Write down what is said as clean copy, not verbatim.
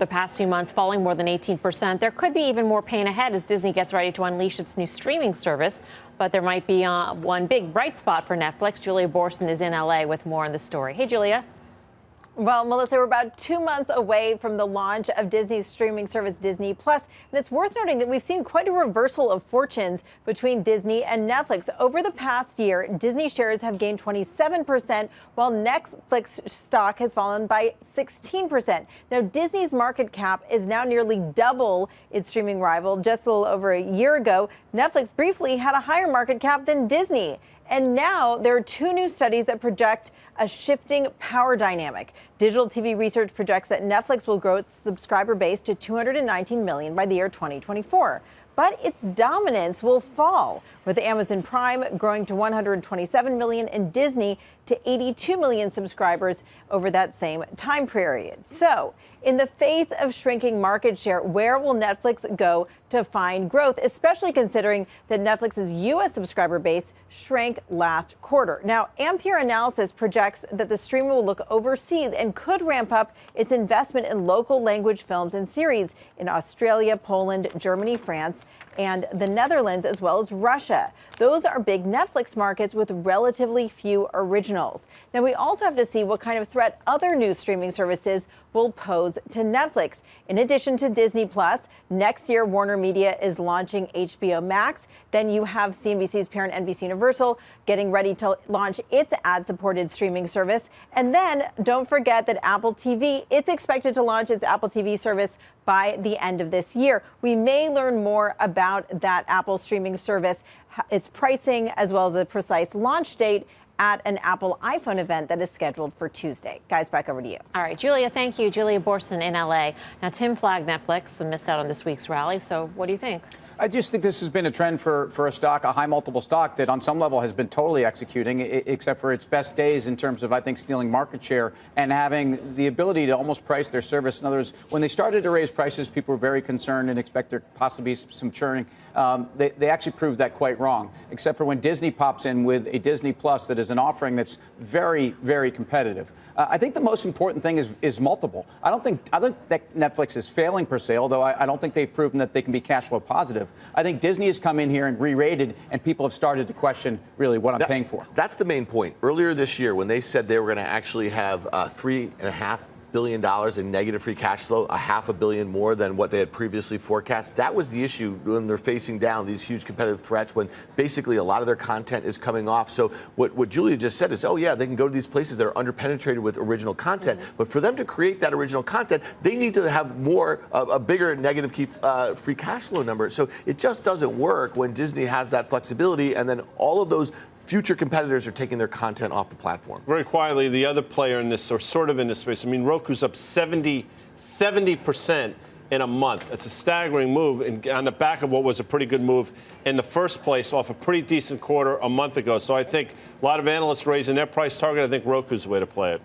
the past few months, falling more than 18%. There could be even more pain ahead as Disney gets ready to unleash its new streaming service. But there might be one big bright spot for Netflix. Julia Boorstin is in L.A. with more on the story. Hey, Julia. Well, Melissa, we're about 2 months away from the launch of Disney's streaming service, Disney Plus. And it's worth noting that we've seen quite a reversal of fortunes between Disney and Netflix. Over the past year, Disney shares have gained 27%, while Netflix stock has fallen by 16%. Now, Disney's market cap is now nearly double its streaming rival. Just a little over a year ago, Netflix briefly had a higher market cap than Disney. And now there are 2 new studies that project a shifting power dynamic. Digital TV Research projects that Netflix will grow its subscriber base to 219 million by the year 2024. But its dominance will fall, with Amazon Prime growing to 127 million and Disney to 82 million subscribers over that same time period. So, in the face of shrinking market share, where will Netflix go to find growth, especially considering that Netflix's U.S. subscriber base shrank last quarter? Now, Ampere Analysis projects that the streamer will look overseas and could ramp up its investment in local language films and series in Australia, Poland, Germany, France, and the Netherlands, as well as Russia. Those are big Netflix markets with relatively few originals. Now, we also have to see what kind of threat other new streaming services will pose to Netflix. In addition to Disney Plus, next year Warner Media is launching HBO Max. Then you have CNBC's parent NBC Universal getting ready to launch its ad-supported streaming service. And then don't forget that Apple TV, it's expected to launch its Apple TV service by the end of this year. We may learn more about that Apple streaming service, its pricing, as well as a precise launch date at an Apple iPhone event that is scheduled for Tuesday. Guys, back over to you. All right, Julia, thank you. Julia Boorstin in L.A. Now, Tim flagged Netflix and missed out on this week's rally. So what do you think? I just think this has been a trend for a stock, a high multiple stock that on some level has been totally executing, except for its best days in terms of, I think, stealing market share and having the ability to almost price their service. In other words, when they started to raise prices, people were very concerned and expect there possibly be some churning. They actually proved that quite wrong, except for when Disney pops in with a Disney Plus that is an offering that's very, very competitive. I think the most important thing is multiple. I don't think that Netflix is failing per se, although I don't think they've proven that they can be cash flow positive. I think Disney has come in here and re-rated, and people have started to question really what I'm paying for. That's the main point. Earlier this year, when they said they were going to actually have $3.5 billion in negative free cash flow, $500 million more than what they had previously forecast. That was the issue when they're facing down these huge competitive threats, when basically a lot of their content is coming off. So what Julia just said is, oh yeah, they can go to these places that are underpenetrated with original content, but for them to create that original content, they need to have a bigger negative free cash flow number. So it just doesn't work when Disney has that flexibility, and then all of those future competitors are taking their content off the platform. Very quietly, the other player in this, or sort of in this space, I mean, Roku's up 70% in a month. It's a staggering move, and on the back of what was a pretty good move in the first place off a pretty decent quarter a month ago. So I think a lot of analysts raising their price target. I think Roku's the way to play it.